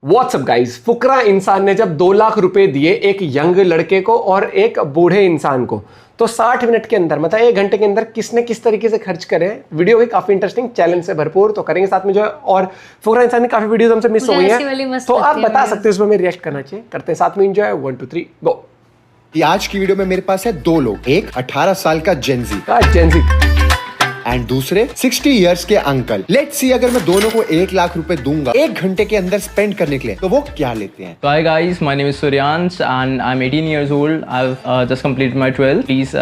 WhatsApp guys, फुकरा इंसान ने जब 2 लाख रुपए दिए एक यंग लड़के को और एक बूढ़े इंसान को, तो 60 मिनट के अंदर मतलब 1 घंटे के अंदर किसने किस तरीके से खर्च करे। वीडियो भी काफी इंटरेस्टिंग, चैलेंज से भरपूर तो करेंगे साथ में जो है। और फुकरा इंसान की काफी वीडियोस हमसे मिस हो गई हैं, तो आप बता सकते हैं इसमें हमें रिएक्ट करना चाहिए। करते हैं साथ में एंजॉय। 1 2 3 गो। आज की वीडियो में मेरे पास है 2 लोग, एक 18 साल का जेंजी एंड दूसरे 60 इयर्स के अंकल। लेट्स सी अगर मैं दोनों को 1 लाख रुपए दूंगा 1 घंटे के अंदर स्पेंड करने के लिए, तो वो क्या लेते हैं। So hi guys, my name is Suryansh and I'm 18 years old. I've just completed my 12th. Please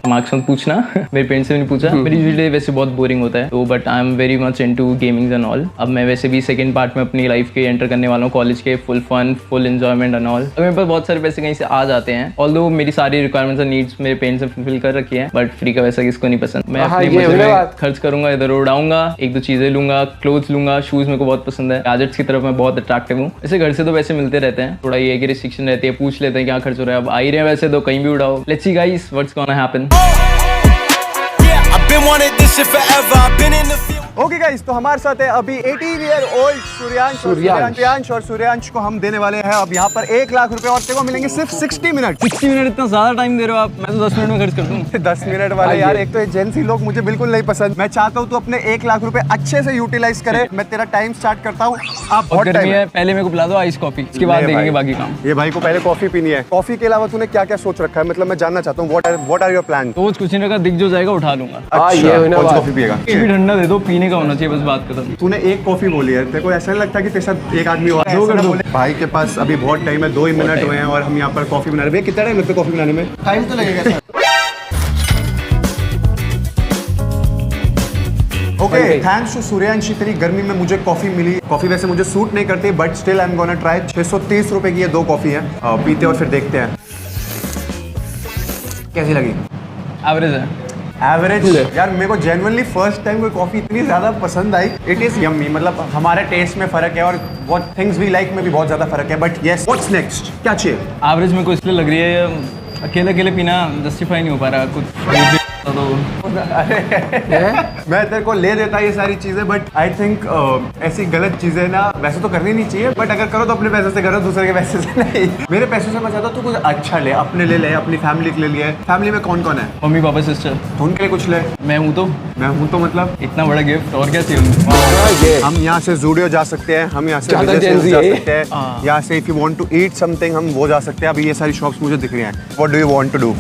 marks मत पूछना मेरे पेरेंट्स से भी नहीं पूछा। मेरी यूजुअली वैसे बहुत बोरिंग होता है तो but I am very much into gamings and all. अब मैं वैसे भी सेकंड पार्ट में अपनी लाइफ के एंटर करने वाला हूँ, कॉलेज के, full fun full enjoyment and all. अब मेरे पास बहुत सारे पैसे कहीं से आ जाते हैं, ऑल्दो मेरी सारी रिक्वायरमेंट्स और नीड्स मेरे पेरेंट्स ने फुलफिल कर रखी है, बट फ्री का वैसा किसको नहीं पसंद। मैं अपने मजे में खर्च करूंगा, इधर उड़ाऊंगा, 1-2 चीजें लूंगा, क्लोथ्स लूंगा, शूज मेरे को बहुत पसंद है, गैजेट्स की तरफ मैं बहुत अट्रैक्टिव हूँ। वैसे घर से तो वैसे मिलते रहते हैं, थोड़ा ये है कि रिस्ट्रिक्शन रहती है, पूछ लेते हैं क्या खर्च हो रहा है। अब आ ही रहे हैं वैसे तो कहीं भी उड़ाओ। Let's see guys what's gonna happen. Okay guys, तो हमारे साथ है अभी 18 ईयर ओल्ड सूर्यांश और सूर्यांश को हम देने वाले हैं अब यहाँ पर 1 लाख रुपए और तेरे को मिलेंगे सिर्फ 60 मिनट। 60 मिनट इतना ज्यादा टाइम दे रहे हो आप, मैं तो 10 मिनट में खर्च कर दूं। 10 मिनट वाले यार, एक तो एजेंसी लोग मुझे बिल्कुल नहीं पसंद। मैं चाहता हूँ तू अपने 1 लाख रुपए अच्छे से यूटिलाइज करे। मैं तेरा टाइम स्टार्ट करता हूँ। आप बहुत टाइम है, पहले मेरे को पिला दो आइस कॉफी, इसके बाद देखेंगे बाकी काम। ये भाई को पहले कॉफी पीनी है। कॉफी के अलावा तूने क्या क्या सोच रखा है, मतलब मैं जानना चाहता हूँ व्हाट आर योर प्लान। तो कुछ नहीं रखा, दिख जो जाएगा उठा लूंगा। कॉफी पिएगा? ठंडा दे दो, पीने का होना चाहिए बस, बात खत्म। तूने एक कॉफी बोली है, तेरे को ऐसा नहीं लगता कि तेरे साथ एक आदमी और भाई के पास अभी बहुत टाइम है, 2 ही मिनट हुए हैं और हम यहाँ पर कॉफी बना रहे हैं। कितना टाइम लगता है कॉफी बनाने में? टाइम तो लगेगा। ओके, थैंक्स टू सूर्यांश, तेरी गर्मी में मुझे कॉफी मिली। कॉफी वैसे मुझे सूट नहीं करती but still I am gonna try. 630 रुपए की ये 2 कॉफी है, पीते और फिर देखते हैं कैसी लगी। एवरेज है। एवरेज यार, मेरे को जेन्युइनली फर्स्ट टाइम कोई कॉफी इतनी ज्यादा पसंद आई। इट इज यम्मी, मतलब हमारे टेस्ट में फर्क है और व्हाट थिंग्स वी लाइक में भी बहुत ज्यादा फर्क है। बट यस, व्हाट्स नेक्स्ट, क्या चाहिए? एवरेज मेरे को इसलिए लग रही है, अकेले पीना जस्टिफाई नहीं हो पा रहा कुछ तो मैं तेरे को ले देता ये सारी चीजें, बट आई थिंक ऐसी गलत चीजें ना वैसे तो करनी नहीं चाहिए, बट अगर करो तो अपने पैसे से करो, दूसरे के पैसे से नहीं। मेरे पैसे से मैं चाहता हूँ तू कुछ अच्छा ले, अपने ले, अपनी फैमिली के लिए। फैमिली में कौन कौन है? Mummy papa sister. तो उनके लिए कुछ ले। मैं हूँ तो मतलब इतना बड़ा गिफ्ट और क्या चाहिए। हम यहाँ से ज़ूडियो जा सकते हैं, हम यहाँ से जा सकते हैं, यहाँ से if you want to eat something हम वो जा सकते हैं। अभी ये सारी शॉप्स मुझे दिख रही हैं। What do you want to do?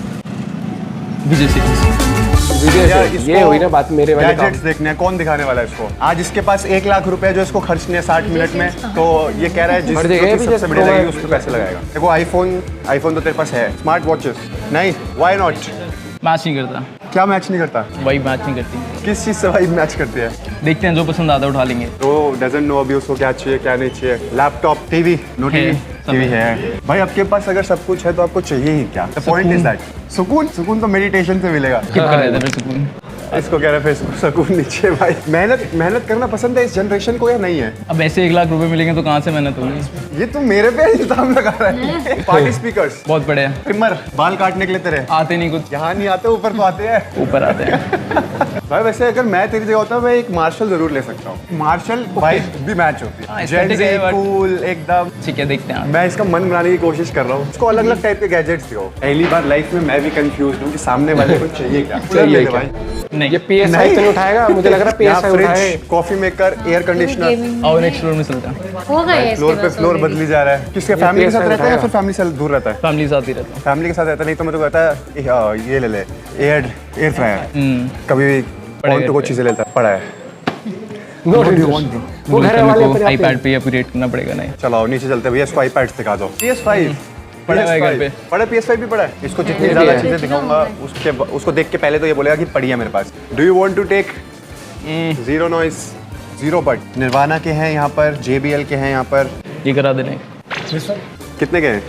ये हुई ना बात मेरे वाले गैजेट्स देखने हैं, कौन दिखाने वाला है इसको? आज इसके पास 1 लाख रुपए जो इसको खर्चने हैं 60 मिनट में, तो ये कह रहा है जिस सबसे बढ़िया लगेगी उसको पैसे लगाएगा। देखो आईफोन तो तेरे पास है, स्मार्ट वॉचेस नहीं, व्हाई नॉट? मैच नहीं करता। क्या मैच नहीं करता? वाइब मैच नहीं करती। किस चीज से वाइब मैच करती है? देखते हैं, जो पसंद आता है उठा लेंगे। तो डजंट नो अभी उसको क्या चाहिए क्या नहीं चाहिए। लैपटॉप, टीवी, नो टीवी है भाई। आपके पास अगर सब कुछ है तो आपको चाहिए ही क्या? द पॉइंट इज दैट सुकून तो मेडिटेशन से मिलेगा। सुकून इसको कह रहे हैं सुकून नीचे। भाई मेहनत करना पसंद है इस जनरेशन को या नहीं है? अब ऐसे 1 लाख रुपए मिलेंगे तो कहाँ से मेहनत होगी? ये तो मेरे पे इल्जाम लगा रहा है। पार्टी स्पीकर्स बहुत बड़े हैं। ट्रिमर, बाल काटने के लिए तेरे आते नहीं कुछ। यहाँ नहीं आते, ऊपर तो आते हैं। ऊपर आते हैं। भाई वैसे अगर मैं तेरी जगह होता मैं एक मार्शल जरूर ले सकता हूँ। मार्शल भाई भी मैच होती है, जेंजी कूल एकदम। ठीक है, देखते हैं। मैं इसका मन बनाने की कोशिश कर रहा हूँ। इसको अलग अलग टाइप के गैजेट्स दियो। पहली बार लाइफ में मैं भी कंफ्यूज हूँ कि सामने वाले को चाहिए क्या। चाहिए क्या? नहीं, ये PS5 तो नहीं उठाएगा, मुझे लग रहा है PS5 उठाए। कॉफी मेकर, एयर कंडीशनर और नेक्स्ट फ्लोर में चलता है। फ्लोर पे फ्लोर बदली जा रहा है। किसके फैमिली के साथ रहता है या फिर फैमिली से दूर रहता है? फैमिली के साथ ही रहता है। फैमिली के साथ रहता नहीं तो मैं तो कहता है ये ले ले एयर फ्रायर। कभी कौन तो कुछ चीजें लेता पड़ा है। वो घर वाले आईपैड पे अपग्रेड करना पड़ेगा। नहीं चलो नीचे चलते भैया, इसको आईपैड दिखा दो। PS5 पड़ा है घर पे। पड़ा PS5 भी पड़ा है। इसको जितनी ज्यादा चीजें दिखाऊंगा उसको देख के पहले तो ये बोलेगा कि पड़ी है मेरे पास। Do you want to take zero noise, zero but Nirvana के हैं यहाँ पर, JBL के हैं यहाँ पर। ये करा देने कितने के हैं?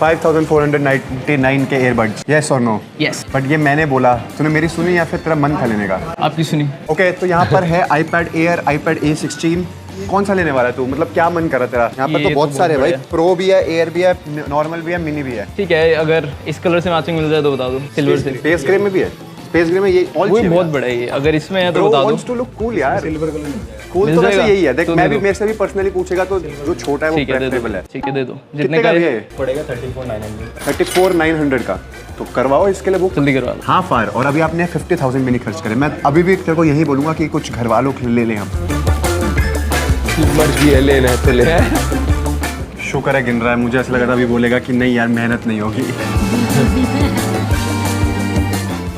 5499 के एयरबड्स। यस और नो? यस। बट ये मैंने बोला, तूने मेरी सुनी या फिर तेरा मन था लेने का? आपकी सुनी। ओके, तो यहाँ पर है iPad Air, iPad A16। कौन सा लेने वाला है तू? मतलब क्या मन कर रहा तेरा? यहाँ पर तो बहुत सारे भाई, प्रो भी है, एयर भी है, नॉर्मल भी है, मिनी भी है। ठीक है, अगर इस कलर से मैचिंग मिल जाए तो बता दो। सिल्वर से। स्पेस ग्रे में भी है। स्पेस ग्रे में ये बहुत बड़ा है ये, अगर इसमें है तो बता दो। वांट्स टू लुक कूल यार। सिल्वर कलर कूल मिल तो वैसे जाएगा? यही है। देख तो मैं दे भी दो। मेरे से भी पर्सनली पूछेगा तो जो छोटा है वो ठीक है दे प्रेफरेबल दो, है। ठीक है दे दो। कितने जितने का का भी है है? पड़ेगा 34,900 का। तो करवाओ इसके लिए बुक। जल्दी करवा लो। हाँ फार। और अभी आपने 50,000 भी नहीं खर्च करे। मैं अभी भी तेरे को यही बोलूंगा कि कुछ घर वालों के लिए ले लें हम। मर्जी है, लेना है तो ले। शुक्र है गिन रहा है। मुझे ऐसा लगा था अभी बोलेगा कि नहीं यार मेहनत नहीं होगी।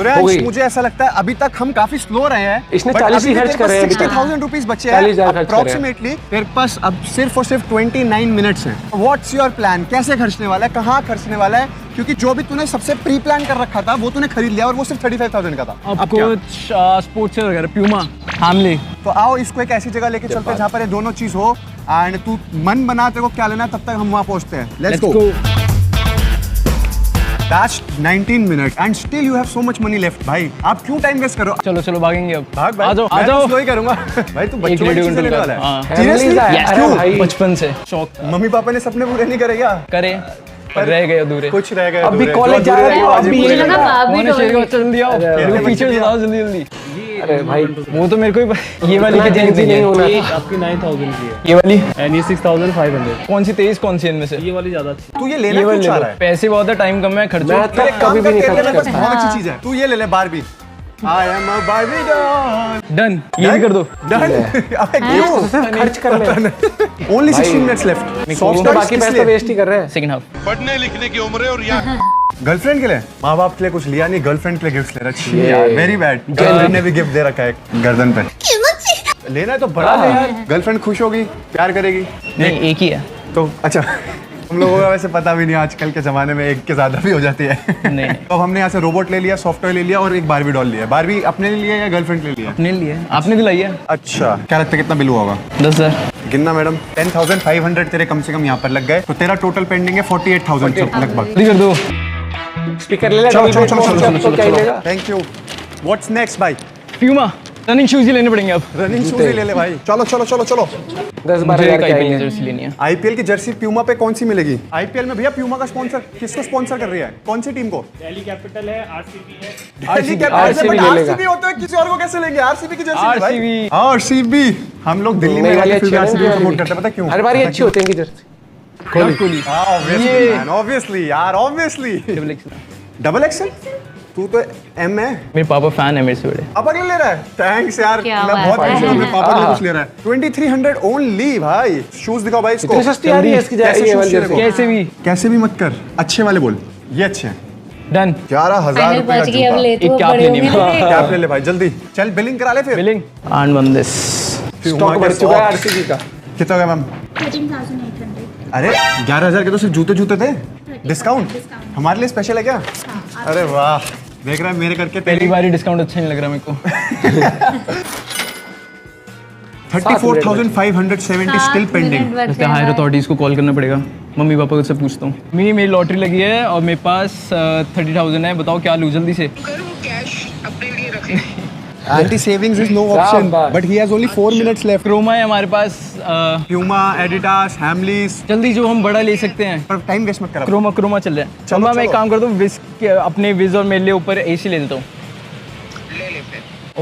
गई। मुझे ऐसा लगता है अभी तक हम काफी स्लो रहे हैं। इसने 40 ही खर्च करे हैं अभी तक। 60,000 रुपीज बचे 40,000 हैं खर्च करे हैं। अप्रोक्सीमेटली। तेरे पास अब सिर्फ और सिर्फ 29 मिनट्स हैं। What's your plan? कैसे खर्चने वाला है, कहाँ खर्चने वाला है? क्योंकि जो भी तूने सबसे प्री प्लान कर रखा था वो तूने खरीद लिया और वो सिर्फ 35,000 का था। अब कुछ स्पोर्ट्स वगैरह, प्यूमा, फैमिली। तो आओ इसको एक ऐसी जगह लेके चलते हैं जहाँ पर ये दोनों चीज हो। एंड तू मन बना तेरे को क्या लेना है, तब तक हम वहाँ पहुँचते हैं। Let's go. That's 19 minutes and still you have so much money left भाई। आप क्यों टाइम वेस्ट करो? चलो चलो भागेंगे अब। भाग भाई। आ जाओ आ मैं तो जाओ। स्लो ही करूंगा। भाई तू एक बच्चों वाली रेडियो चीजें लेने कंट्रोल वाला कर। है। हाँ। Seriously? Yes, क्यों? भाई। बचपन से शौक मम्मी पापा ने सपने पूरे नहीं करे क्या? करे पर रह गए अधूरे। कुछ रह गए अब भी अधूरे। कॉलेज जो जा अधूरे रहे रह हो, गए, अब भी आज ये पूरे लगा। कर दो। कौन है शेर का चल दिया? अरे फीचर्स बताओ जल्दी जल्दी। अरे भाई वो तो मेरे को ही ये वाली इतना की Gen Z नहीं होना था। आपकी 9,000 की है ये वाली एंड ये 6,500। कौन सी तेज, कौन सी इनमें से? ये वाली ज्यादा अच्छी तू ये ये लेना क्यों वाली चाह ले रहा लो। है? पैसे बहुत है, टाम कम है, खर्चो। मैं तो कभी भी नहीं खर्च तेरे पास करता। बहुत अच्छी चीज है। तू ये ले ले Barbie. I am a Barbie doll। Done, ये भी कर दो। Done? अबे क्यों? खर्च कर ले। Only 16 minutes left। Soft तो toys बाकी किस पैसे लिए? तो वेस्ट ही कर रहे हैं। Second half. पढ़ने लिखने की उम्र है और यहाँ गर्लफ्रेंड के लिए? माँ बाप के लिए कुछ लिया नहीं, गर्लफ्रेंड के लिए गिफ्ट ले रखी है यार। Very bad. गर्लफ्रेंड ने भी गिफ्ट दे रखा है गर्दन पे। लेना है तो बड़ा ले यार। गर्लफ्रेंड खुश होगी, प्यार करेगी। नहीं एक ही है। तो अच्छा हम लोगों को वैसे पता भी नहीं, आजकल के जमाने में एक के ज्यादा भी हो जाती है। नहीं। तो अब हमने यहाँ से रोबोट ले लिया, सॉफ्टवेयर ले लिया और एक बारबी डॉल लिया। बारबी अपने लिए या गर्लफ्रेंड के लिए? अपने लिए आपने दिलाई है। अच्छा क्या लगता है कितना बिल हुआ होगा? 10,000। गिनना मैडम। 10,500 तेरे कम से कम यहाँ पर लग गए। तो तेरा टोटल पेंडिंग है 48,000 लगभग। जल्दी कर दो। स्पीकर ले ले। चलो डबल चलो बेड चलो मोड चलो से, तो क्या ही लेगा? Thank you. व्हाट्स नेक्स्ट भाई? प्यूमा रनिंग शूज ही लेने पड़ेंगे अब। रनिंग शूज ही ले ले भाई। चलो चलो चलो चलो। 10-12 मुझे हजार एक के आईपीएल आएंगे। जर्सी लेनी है। आईपीएल की जर्सी प्यूमा पे कौन सी मिलेगी? आईपीएल में भैया प्यूमा का स्पॉन्सर किसको स्पॉन्सर कर रही है? कौन सी टीम को? दिल्ली कैपिटल है, आरसीबी है। RCB ले लेगा। आरसीबी होता है, किसी और को कैसे लेंगे? आरसीबी की जर्सी ले भाई। RCB। आरसीबी हम लोग दिल्ली में नई वाली रहते अच्छी फिर है आरसीबी ना? प्रमोट करते हैं, पता है क्यों? हर बार ही अच्छी होती है इनकी जर्सी। कोहली। ऑब्वियसली यार ऑब्वियसली। Double XL? तू तो एम है। मेरे पापा फैन है मेरे से बड़े। अब अगले ले रहा है। थैंक्स यार। क्या मैं बात बहुत है। खुश हूँ मेरे पापा जो कुछ ले रहा है। 2300 ओनली भाई। शूज दिखाओ भाई इसको। इतनी सस्ती आ रही है इसकी कैसे ये वाली shoes जर्सी। लेने कैसे भी कैसे भी मत कर, अच्छे वाले बोल। ये अच्छे हैं। डन। 11,000 फाइनल रुपए का पहुंच गई, अब जूता। ले एक तू, कैप बड़े लेनी होंगे है। ना। कैप ले ले भाई जल्दी। चल बिलिंग करा ले फिर। Billing and one this. Stock बढ़ चुका है आरसीबी का। कितना हो गया मैम? 13,800। अरे 11,000 के तो सिर्फ जूते थे। डिस्काउंट हमारे लिए स्पेशल है क्या? अरे वाह, देख रहा है मेरे करके पहली बार ही डिस्काउंट अच्छा नहीं लग रहा मेरे को। 34,570 स्टिल पेंडिंग। लगता है हायर अथॉरिटीज को कॉल करना पड़ेगा। मम्मी पापा से पूछता हूँ। मेरी लॉटरी लगी है और मेरे पास 30,000 है। बताओ क्या लूँ जल्दी से। Anti savings is no option but he has only 4 minutes left. Croma है हमारे पास। Puma, Adidas, Hamleys. जल्दी जो हम बड़ा ले सकते हैं। पर टाइम वेस्ट मत करा। क्रोमा चल रहा है। चलो, मैं एक चलो। काम करता हूँ, विज अपने विज और मेरे लिए ऊपर एसी ले लेता हूँ।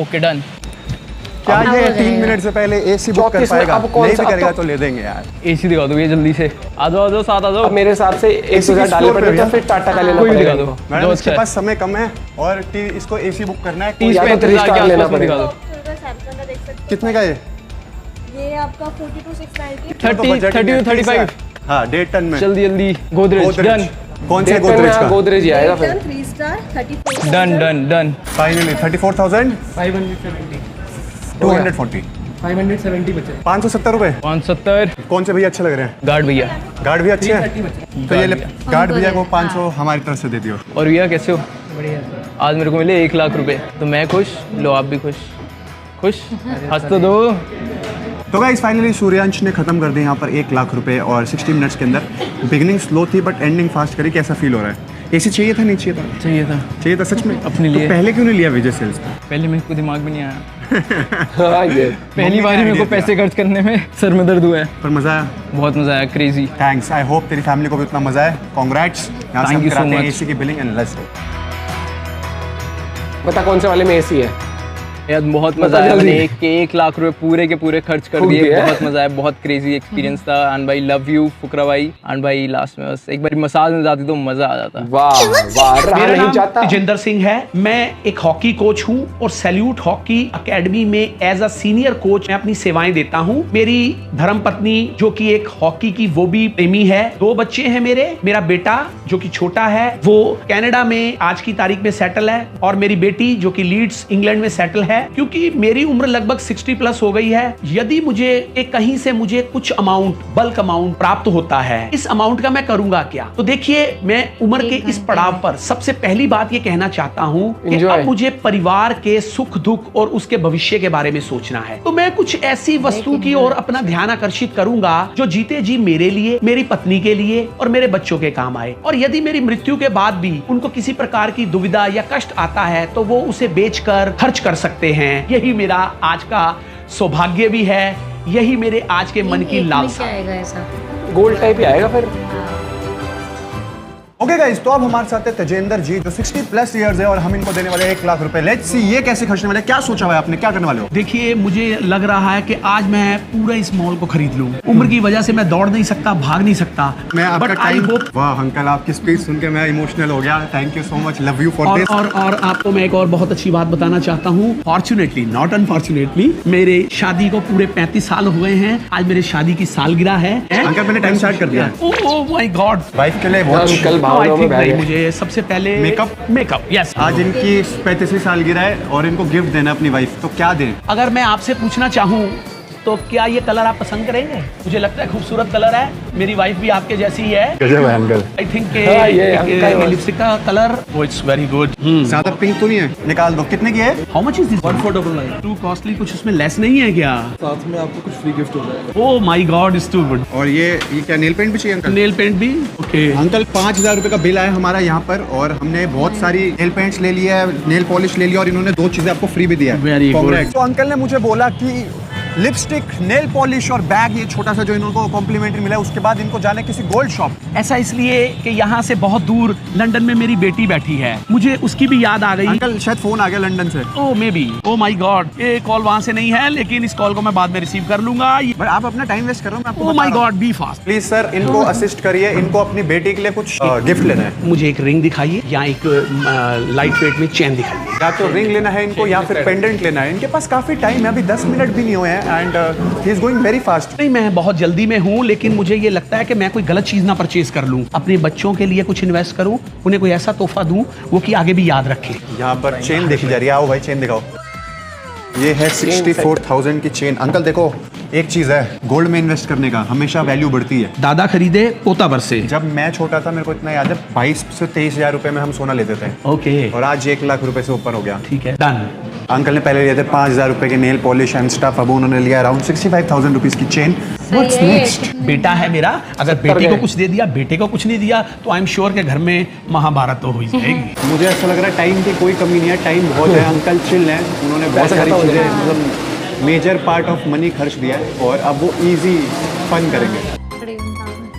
Okay done. क्या ये 3 मिनट से पहले एसी बुक कर 34 में पाएगा? अब कौन नहीं सा- भी अब करेगा तो- तो ले देंगे यार। एसी दिखा दो ये जल्दी से। आ जाओ साथ आ जाओ। अब मेरे हिसाब से 1,000 डालने स्टोर पे पड़ेगा, भैया। फिर टाटा का लेना कोई भी पड़ेगा दिखा दो। इनको। मैडम जो इसके अच्छा है। पास समय कम है और इसको एसी बुक करना है। 30 या तो 35 3 स्टार के लेना आसपास में दिखा पड़ेगा। दो। सैमसंग का देख सकते कितने का ये? हो। ये आपका 42,690। 30 to 35। हाँ 1.5 टन में। जल्दी गोदरेज डन कौन से देखते हैं गोदरेज यहाँ का? गोदरेज ही आएगा फिर। 3 स्टार 34,000। डन फाइनली 34,000 240 570 रुपए। 570। कौन से भैया अच्छे लग रहे हैं? गार्ड भैया। गार्ड भी अच्छे हैं तो ये ले गार्ड भैया को 500 हमारी तरफ से दे दियो। और भैया कैसे हो? बढ़िया। आज मेरे को मिले 1 लाख रुपए तो मैं खुश। लो आप भी खुश। हंस तो दो। तो गाइस फाइनली सूर्यांश ने खत्म कर दिया यहाँ पर 1 लाख रुपए और 60 मिनट्स के अंदर। बिगिनिंग स्लो थी बट एंडिंग फास्ट करी। कैसा फील हो रहा है? एसी चाहिए था नहीं चाहिए था? चाहिए था सच में। अपने लिए। तो पहले क्यों नहीं लिया विजय सेल्स का? पहले मेरे को दिमाग में नहीं आया। हाँ, ये पहली बार ही मेरे को idea पैसे खर्च करने में सर में दर्द हुआ है। पर मजा आया। बहुत मजा आया। क्रेजी। थैंक्स। आई होप तेरी फैमिली को भी उतना मजा है। कांग्रेट्स। यहाँ से Thank हम you so कराते हैं much. एसी की बिलिंग एंड लेट्स गो। बता कौन से वाले में एसी है? यार बहुत मजा आया, मैंने 1 लाख रुपए पूरे के पूरे खर्च कर दिए, बहुत मजा आया, बहुत क्रेजी एक्सपीरियंस था। एंड भाई लव यू फुकरा भाई। एंड भाई लास्ट में बस एक बार मसाज में जाती तो मजा आ जाता। वाह वाह, रहा मेरा नहीं नाम जाता। तेजिंदर सिंह है, मैं एक हॉकी कोच हूं और सैल्यूट हॉकी एकेडमी में एज अ सीनियर कोच मैं अपनी सेवाएं देता हूं। मेरी धर्मपत्नी जो कि एक हॉकी की वो भी प्रेमी है, 2 बच्चे हैं मेरा बेटा जो कि छोटा है वो कनाडा में आज की तारीख में सेटल है, और मेरी बेटी जो कि लीड्स इंग्लैंड में सेटल है। क्योंकि मेरी उम्र लगभग 60 प्लस हो गई है, यदि मुझे कहीं से मुझे कुछ अमाउंट, बल्क अमाउंट प्राप्त होता है, इस अमाउंट का मैं करूंगा क्या? तो देखिए, मैं उम्र के इस पड़ाव पर सबसे पहली बात ये कहना चाहता हूं कि अब मुझे परिवार के सुख दुख और उसके भविष्य के बारे में सोचना है। तो मैं कुछ ऐसी वस्तु की ओर अपना ध्यान आकर्षित करूंगा जो जीते जी मेरे लिए, मेरी पत्नी के लिए और मेरे बच्चों के काम आए। और यदि मेरी मृत्यु के बाद भी उनको किसी प्रकार की दुविधा या कष्ट आता है तो वो उसे बेचकर खर्च कर सकते हैं। यही मेरा आज का सौभाग्य भी है, यही मेरे आज के मन की लालसा। आएगा ऐसा गोल्ड टाइप ही आएगा फिर। ओके गाइस, तो अब हमारे साथ है तेजिंदर जी जो 60 प्लस इयर्स है और हम इनको देने वाले हैं 1 लाख रुपए। लेट्स सी ये कैसे खर्चने वाले हैं, क्या सोचा हुआ है आपने, क्या करने वाले हो? देखिए, मुझे लग रहा है कि आज मैं पूरा इस मॉल को खरीद लूं। उम्र की वजह से मैं दौड़ नहीं सकता, भाग नहीं सकता। मैं आपका But I टाइम hope- वाह अंकल, आपकी स्पीच सुन के मैं इमोशनल हो गया। Thank you so much, love you for this. और आपको मैं एक और बहुत अच्छी बात बताना चाहता हूँ। फॉर्चुनेटली नॉट अनफॉर्चुनेटली मेरे शादी को पूरे 35 साल हुए हैं। आज मेरे शादी की सालगिरह है। अंकल मैंने टाइम स्टार्ट कर दिया। ओह माय गॉड, वाइफ के लिए वॉच। अंकल भावनाओं में बह गए। मुझे सबसे पहले मेकअप यस। आज इनकी 35वीं सालगिरह है और इनको गिफ्ट देना अपनी वाइफ, तो क्या दें? अगर मैं आपसे पूछना चाहूँ तो क्या ये कलर आप पसंद करेंगे? मुझे लगता है खूबसूरत कलर है, मेरी वाइफ भी आपके जैसी ही है। गजब है अंकल। आई थिंक हाँ, ये अंकल लिपस्टिक का कलर वो इट्स वेरी गुड। ज्यादा पिंक तो नहीं है, निकाल दो। कितने की है? How much is this? 1499। To costly, कुछ उसमें लेस नहीं है क्या? साथ में आपको कुछ फ्री गिफ्ट हो जाएगा। Oh my god, it's too good. और ये क्या नेल पेंट भी चाहिए अंकल? नेल पेंट भी ओके। अंकल 5000 रुपए का बिल आया हमारा यहाँ पर और हमने बहुत सारी नेल पेंट्स ले लिया है, नेल पॉलिश ले लिया और इन्होंने 2 चीजें आपको फ्री भी दिया है। Very good. Congrats। तो अंकल ने मुझे बोला कि लिपस्टिक, नेल पॉलिश और बैग ये छोटा सा जो इनको कॉम्प्लीमेंट्री मिला है, उसके बाद इनको जाना है किसी गोल्ड शॉप। ऐसा इसलिए कि यहाँ से बहुत दूर लंदन में मेरी बेटी बैठी है, मुझे उसकी भी याद आ गई। अंकल शायद फोन आ गया लंदन से। Oh maybe, oh my god, ये कॉल वहाँ से नहीं है, लेकिन इस कॉल को मैं बाद में रिसीव कर लूंगा। बट आप अपना टाइम वेस्ट कर रहे हो, मैं आपको ओह बता माय रहा हूं। God, be fast. Please sir इनको असिस्ट करिए, इनको अपनी बेटी के लिए कुछ गिफ्ट लेना है। मुझे एक रिंग दिखाइए या एक लाइट वेट में चेन दिखाइए। या तो रिंग लेना है इनको या फिर पेंडेंट लेना है। इनके पास काफी टाइम है, अभी 10 मिनट भी नहीं हुए हैं and he is going very fast. नहीं, मैं बहुत जल्दी में हूँ, लेकिन मुझे ये लगता है कि मैं कोई गलत चीज ना परचेज कर लूँ। अपने बच्चों के लिए कुछ इन्वेस्ट करूँ, उन्हें कोई ऐसा तोहफा दूँ वो कि आगे भी याद रखें। यहाँ पर चेन देखी जा रही है, आओ भाई चेन दिखाओ। ये है 64,000 की चेन। अंकल देखो, एक चीज है, गोल्ड में इन्वेस्ट करने का हमेशा वैल्यू बढ़ती है। दादा खरीदे पोता बरसे। जब मैं छोटा था मेरे को इतना याद है, 22 से 23 हजार रुपए में हम सोना लेते थे ओके, और आज 1 लाख रुपए से ऊपर हो गया। ठीक है, डन। अंकल ने पहले लिए थे 5,000 रुपए के नेल पॉलिश एंड स्टफ, अब उन्होंने लिया अराउंड 65,000 रुपीज की चेन। What's next? बेटा है मेरा, अगर बेटी को कुछ दे दिया, बेटे को कुछ नहीं दिया, तो आई एम श्योर के घर में महाभारत तो हो ही जाएगी। मुझे ऐसा लग रहा है टाइम की कोई कमी नहीं है, टाइम बहुत है। अंकल चिल है, उन्होंने बहुत सारी चीजें, मतलब मेजर पार्ट ऑफ मनी खर्च दिया है और अब वो इजी फन करेंगे।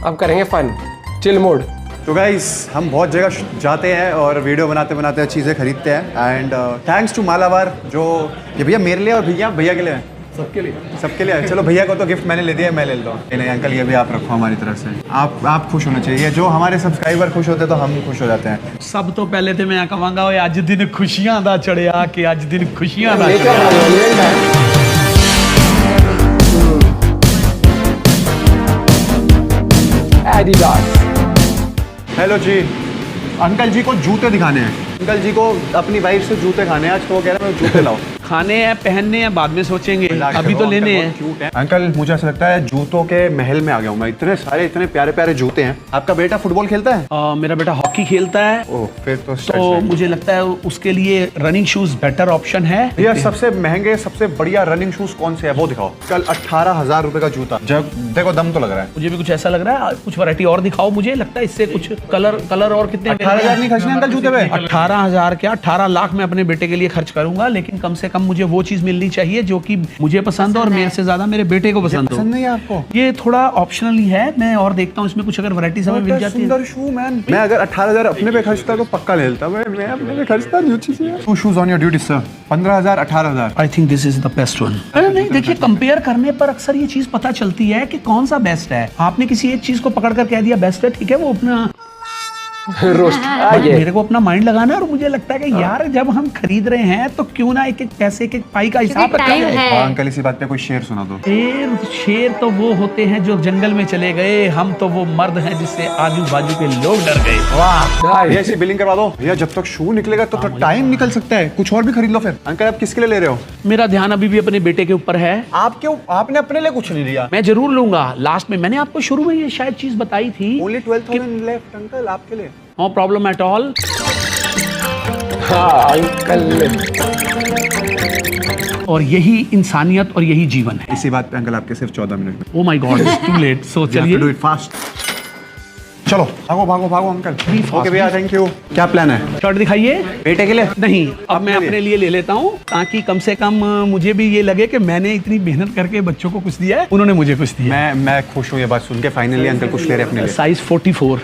अब करेंगे फन, चिल मोड। तो गाइस, हम बहुत जगह जाते हैं और वीडियो बनाते बनाते चीज़ें खरीदते हैं एंड थैंक्स टू मालाबार, जो ये भैया मेरे लिए और भैया के लिए है। सबके लिए है। चलो भैया को तो गिफ्ट मैंने ले दिया, मैं ले लेता हूँ। नहीं अंकल, ये भी आप रखो हमारी तरफ से। आप खुश होना चाहिए, जो हमारे सब्सक्राइबर खुश होते हैं तो हम खुश हो जाते हैं। सब तो पहले तो मैं कहूँगा अज दिन खुशियां दा चढ़िया कि अज दिन खुशियां दा लेकर चढ़िया। relevant है। Adidas। हेलो जी, अंकल जी को जूते दिखाने हैं। अंकल जी को अपनी वाइफ से जूते खाने हैं आज, तो वो कह रहे हैं जूते लाओ। खाने हैं, पहनने हैं, बाद में सोचेंगे, अभी तो लेने हैं। अंकल मुझे ऐसा लगता है जूतों के महल में आ गया हूँ मैं, इतने सारे इतने प्यारे प्यारे जूते हैं। आपका बेटा फुटबॉल खेलता है? मेरा बेटा हॉकी खेलता है, ओह फिर तो तो मुझे लगता है उसके लिए रनिंग शूज बेटर ऑप्शन है। भैया सबसे महंगे सबसे बढ़िया रनिंग शूज कौन से है वो दिखाओ। कल 18,000 रुपए का जूता, जब देखो दम तो लग रहा है। मुझे भी कुछ ऐसा लग रहा है, कुछ वैरायटी और दिखाओ। मुझे लगता है इससे कुछ कलर और कितने 18,000 नहीं खर्चने अंकल जूते पे? 18,000 क्या 18 लाख मैं अपने बेटे के लिए खर्च करूंगा, लेकिन कम से कम कम मुझे वो चीज मिलनी चाहिए जो कि मुझे पसंद हो और मेरे से ज्यादा मेरे बेटे को पसंद हो। पसंद नहीं है आपको? ये थोड़ा ऑप्शनल ही है, मैं और देखता हूँ इसमें कुछ अगर वैरायटी हमें मिल जाती है। सुंदर शू मैन, मैं अगर 18,000 अपने पे खर्चता तो पक्का ले लेता। मैं अपने पे खर्चता नहीं चीजें। Two shoes on your duty sir, 15,000 18,000। I think this is the best one. अरे नहीं देखिए, कंपेयर करने पर अक्सर ये चीज पता चलती है कि कौन सा बेस्ट है। आपने किसी एक चीज को पकड़ कर कह दिया बेस्ट है, ठीक है, वो अपना रोस्ट मेरे को अपना माइंड लगाना है। और मुझे लगता है कि यार जब हम खरीद रहे हैं तो क्यों ना एक एक पैसे एक एक पाई का हिसाब रखा टाइम जाए। है। अंकल इसी बात पे कोई शेर सुना दो। शेर तो वो होते हैं जो जंगल में चले गए, हम तो वो मर्द हैं जिससे आजू बाजू के लोग डर गए। वाह, ये ऐसी बिलिंग करवा दो भैया। जब तक शू निकलेगा तो टाइम निकल सकता है, कुछ और भी खरीद लो फिर। अंकल आप किसके लिए ले रहे हो? मेरा ध्यान अभी भी अपने बेटे के ऊपर है। आप क्यों? आपने अपने लिए कुछ नहीं लिया। मैं जरूर लूंगा लास्ट में। मैंने आपको शुरू में ये शायद चीज बताई थी। ओनली 12,000 लेफ्ट अंकल आपके लिए। No problem at all. हाँ अंकल, और यही इंसानियत और यही जीवन है। इसी बात पे अंकल आपके सिर्फ 14 मिनट में। Oh my god, it's too late. So चलिए डू इट फास्ट। चलो भागो भागो भागो अंकल। ओके भैया, थैंक यू। क्या प्लान है? शर्ट दिखाइए। बेटे के लिए नहीं, अब मैं अपने लिए ले लेता हूँ ताकि कम से कम मुझे भी ये लगे कि मैंने इतनी मेहनत करके बच्चों को कुछ दिया है, उन्होंने मुझे कुछ दिया। मैं खुश हूँ ये बात सुन के। फाइनली अंकल कुछ ले रहे हैं अपने लिए। साइज 44।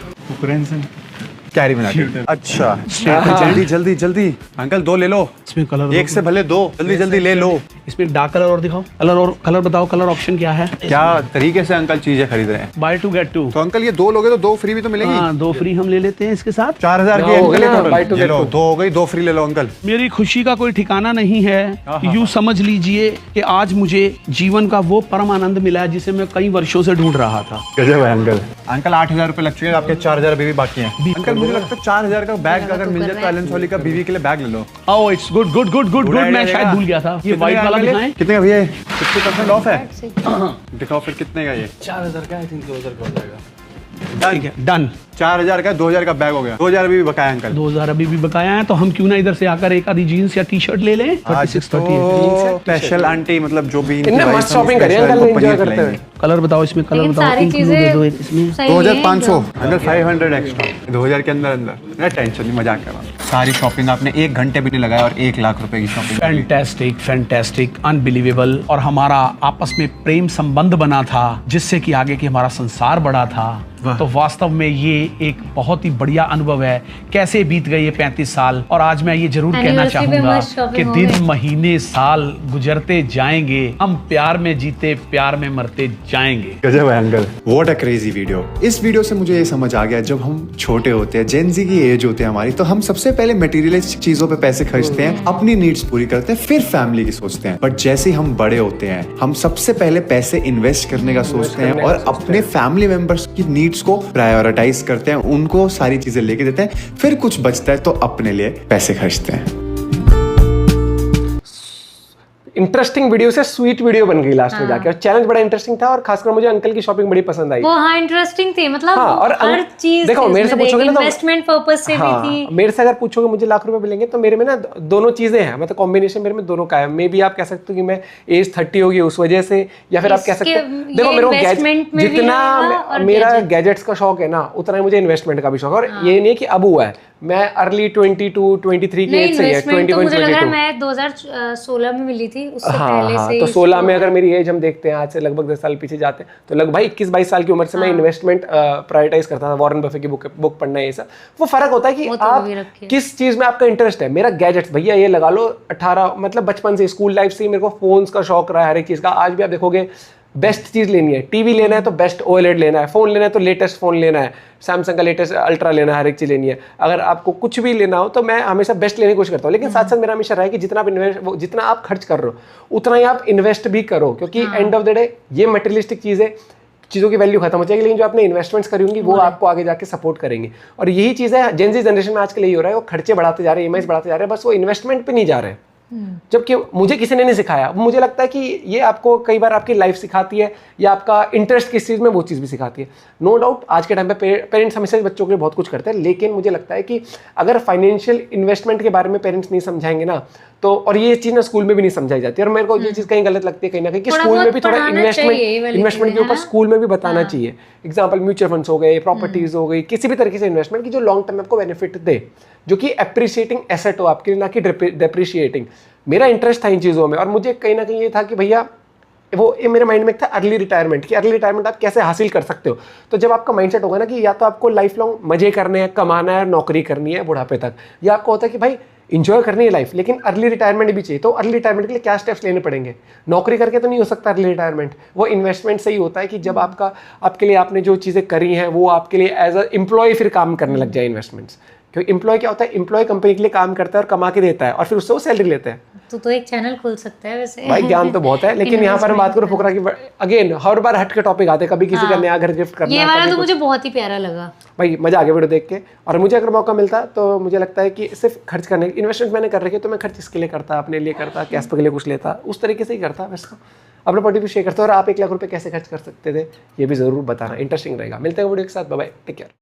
कैरी बना के। अच्छा जल्दी जल्दी जल्दी अंकल, दो ले लो। इसमें कलर एक से भले दो, जल्दी जल्दी ले लो। इसमें डार्क कलर और दिखाओ। कलर और कलर बताओ, कलर ऑप्शन क्या है? क्या तरीके से अंकल चीजें खरीद रहे हैं। Buy two get two. तो अंकल ये दो लोगे तो दो फ्री भी तो मिलेगी। हाँ, 2 फ्री हम ले लेते हैं इसके साथ। 4,000 की हो गए ना, total। buy two ये get लो, two। 2 हो गई, 2 फ्री ले लो अंकल। मेरी खुशी का कोई ठिकाना नहीं है। यूं समझ लीजिए कि आज मुझे जीवन का वो परम आनंद मिला है जिसे मैं कई वर्षों से ढूंढ रहा था। गजब है अंकल। अंकल 8,000 रुपए लग चुके हैं, आपके 4,000 अभी भी बाकी हैं। अंकल मुझे लगता है 4,000 का बैग अगर मिल जाए तो एलन सोली का बीवी के लिए बैग ले लो। Oh it's good good good good good. मैं शायद भूल गया था। ये व्हाइट वाला दिखाएं। कितने का भैया? 50% ऑफ है। दिखाओ फिर कितने का ये। 4,000 का आई थिंक 2,000 का हो जाएगा। ठीक है, डन। 4,000 का 2,000 का बैग हो गया। 2,000 अभी भी बकाया अंकल। 2000 अभी भी बकाया है, तो हम क्यों ना इधर से आकर एक आधी जीन्स या टी शर्ट ले लें। 36 38 स्पेशल आंटी, मतलब जो भी इनने मस्त shopping करी है अंकल, enjoy करते हुए। कलर बताओ, इसमें कलर लेकिन बताओ। सारी Pink blue चीजें दे दो एक इसमें। सही हैं 2,500 एकदम। Uncle, 500 extra. 2,000 के अंदर अंदर। टेंशन नहीं, मजाक कर रहा हूँ। सारी शॉपिंग आपने 1 घंटे भी नहीं लगाया और 1 लाख रुपए की शॉपिंग। Fantastic fantastic, unbelievable. और हमारा आपस में प्रेम संबंध बना था जिससे कि आगे की हमारा संसार बढ़ा था। तो वास्तव में ये एक बहुत ही बढ़िया अनुभव है। कैसे बीत गए ये 35 साल। और आज मैं ये जरूर कहना Anniversary पे चाहूंगा मस्त shopping कि हो दिन गई। महीने साल गुजरते जाएंगे, हम प्यार में जीते प्यार में मरते जाएंगे। गजब है uncle. What a crazy video. इस वीडियो से मुझे ये समझ आ गया, जब हम छोटे होते हैं, जेन ज़ी की एज होती है हमारी, तो हम सबसे पहले मटेरियलिस्टिक चीजों पे पैसे खर्चते हैं, अपनी नीड्स पूरी करते हैं, फिर फैमिली की सोचते हैं। बट जैसे ही हम बड़े होते हैं, हम सबसे पहले पैसे इन्वेस्ट करने का सोचते हैं और अपने फैमिली मेंबर्स की नीड्स को प्रायोरिटाइज करते हैं, उनको सारी चीजें लेके देते हैं, फिर कुछ बचता है तो अपने लिए पैसे खर्चते हैं। इंटरेस्टिंग वीडियो से स्वीट वीडियो बन गई लास्ट में जाके। और चैलेंज बड़ा इंटरेस्टिंग था और खासकर मुझे अंकल की शॉपिंग बड़ी पसंद आई। वो हाँ इंटरेस्टिंग थी, मतलब हाँ, और हर चीज देखो मेरे से पूछोगे ना तो इन्वेस्टमेंट पर्पस से हाँ, भी थी। मेरे से अगर पूछोगे मुझे लाख रुपए मिलेंगे तो मेरे में ना दोनों चीजें हैं, मतलब कॉम्बिनेशन मेरे में दोनों का है। मे बी आप कह सकते हो कि मैं एज 30 होगी उस वजह से, या फिर आप कह सकते हो देखो मेरे को जितना मेरा गैजेट्स का शौक है ना, उतना ही मुझे इन्वेस्टमेंट का भी शौक है। और ये नहीं है कि अब हुआ है, मैं अर्ली 22 23 की एज से है, 21 मुझे लग रहा है 22। मैं 2016 में मिली थी, उससे हाँ पहले हाँ, से तो 16 में अगर मेरी एज हम देखते हैं आज से लगभग 10 साल पीछे जाते हैं तो लगभग 21-22 साल की उम्र से मैं इन्वेस्टमेंट प्रायोरिटाइज करता था। वॉरेन बफे की बुक पढ़ना, ये सब वो फर्क होता है कि वो तो आप अभी रखे। किस चीज में आपका इंटरेस्ट है। मेरा गैजेट्स भैया ये लगा लो 18 मतलब बचपन से स्कूल लाइफ से ही मेरे को फोन्स का शौक रहा है, हर एक चीज का। आज भी आप देखोगे बेस्ट चीज लेनी है, टीवी लेना है तो बेस्ट ओएलईडी लेना है, फोन लेना है तो लेटेस्ट फोन लेना है, सैमसंग का लेटेस्ट अल्ट्रा लेना है, हर एक चीज लेनी है। अगर आपको कुछ भी लेना हो तो मैं हमेशा बेस्ट लेने की कोशिश करता हूँ, लेकिन साथ साथ मेरा हमेशा रहा है कि जितना आप खर्च कर रहे हो उतना ही आप इन्वेस्ट भी करो, क्योंकि एंड ऑफ द डे ये मटेरियलिस्टिक चीजें चीज़ों की वैल्यू खत्म हो जाएगी, लेकिन जो आपने इन्वेस्टमेंट्स करी होंगी वो आपको आगे जाके सपोर्ट करेंगी। और यही चीज़ है जेन ज़ी जनरेशन में आजकल यही हो रहा है, वो खर्चे बढ़ाते जा रहे हैं, ईएमआईज़ बढ़ाते जा रहे हैं, बस वो इन्वेस्टमेंट पे नहीं जा रहे हैं। जबकि मुझे किसी ने नहीं सिखाया। मुझे लगता है कि ये आपको कई बार आपकी लाइफ सिखाती है या आपका इंटरेस्ट किस चीज़ में वो चीज़ भी सिखाती है। नो डाउट आज के टाइम पे पेरेंट्स हमेशा बच्चों के लिए बहुत कुछ करते हैं, लेकिन मुझे लगता है कि अगर फाइनेंशियल इन्वेस्टमेंट के बारे में पेरेंट्स नहीं समझाएंगे ना तो, और ये चीज़ ना स्कूल में भी नहीं समझाई जाती है, और मेरे को ये चीज़ कहीं गलत लगती है कहीं ना कहीं कि स्कूल में भी थोड़ा इन्वेस्टमेंट के ऊपर स्कूल में भी बताना चाहिए। एग्जाम्पल म्यूचुअल फंड्स हो गए, प्रॉपर्टीज हो गई, किसी भी तरीके से इन्वेस्टमेंट की जो लॉन्ग टर्म में आपको बेनिफिट दे, जो कि एप्रिशिएटिंग एसेट हो आपके लिए, ना कि डेप्रिशिएटिंग। मेरा इंटरेस्ट था इन चीज़ों में और मुझे कहीं ना कहीं ये था कि भैया वो ये मेरे माइंड में था अर्ली रिटायरमेंट, कि अर्ली रिटायरमेंट आप कैसे हासिल कर सकते हो। तो जब आपका माइंडसेट होगा ना कि या तो आपको लाइफ लॉन्ग मजे करने हैं, कमाना है, नौकरी करनी है बुढ़ापे तक, या आपको होता है कि भाई इंजॉय करनी है लाइफ लेकिन अर्ली रिटायरमेंट भी चाहिए, तो अर्ली रिटायरमेंट के लिए क्या स्टेप्स लेने पड़ेंगे? नौकरी करके तो नहीं हो सकता अर्ली रिटायरमेंट, वो इन्वेस्टमेंट से ही होता है कि जब आपके लिए आपने जो चीज़ें करी हैं वो आपके लिए एज अ एम्प्लॉय फिर काम करने लग जाए इन्वेस्टमेंट्स। क्योंकि एम्प्लॉय क्या होता है, एम्प्लॉय कंपनी के लिए काम करता है और कमा के देता है और फिर उससे वो सैलरी लेते हैं। तो एक चैनल खोल सकता है वैसे। भाई ज्ञान तो बहुत है लेकिन यहाँ पर हम बात करो फुकरा की, अगेन हर बार हट के टॉपिक आते हैं, कभी किसी का नया घर गिफ्ट करना, ये वाला कभी तो कुछ। मुझे बहुत ही प्यारा लगा भाई मजा आ गया वीडियो देख के। और मुझे अगर मौका मिलता तो मुझे लगता है कि सिर्फ खर्च करने, इन्वेस्टमेंट मैंने कर रखी है तो मैं खर्च इसके लिए करता, अपने लिए करता, कैश के लिए कुछ लेता, उस तरीके से ही करता। वैसे तो अपना पॉइंट ऑफ व्यू शेयर करते हो और आप 1 लाख रुपए कैसे खर्च कर सकते थे ये भी जरूर बताना, इंटरेस्टिंग रहेगा। मिलते हैं वीडियो के साथ, बाय बाय, टेक केयर।